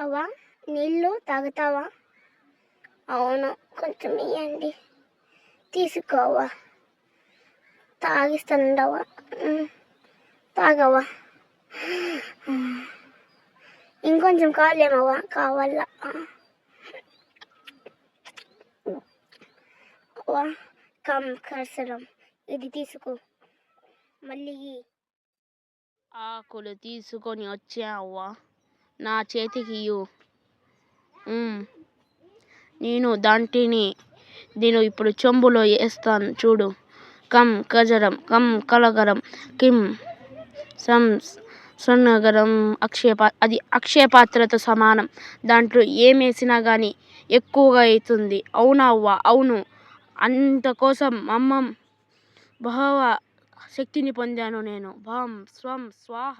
అవ్వ నీళ్ళు తాగుతావా? అవును, కొంచెం ఇయ్యండి. తీసుకోవా, తాగిస్తుండవా? తాగవా? ఇంకొంచెం కావాలేమవ్వా? కావాలా? అవ్వా కర్సరం ఇది తీసుకో, మళ్ళీ ఆకులు తీసుకొని వచ్చావా? నా చేతికి ఇయ్యి. నేను ఇప్పుడు చెంబులో వేస్తాను చూడు. కం కజరం కం కలగరం కిం సం సన్నగరం అది అక్షయ పాత్రతో సమానం. దాంట్లో ఏమేసినా కానీ ఎక్కువగా అవుతుంది. అవునా అవ్వ? అవును. అంతకోసం బహవ శక్తిని పొందాను నేను. భం స్వం స్వాహ.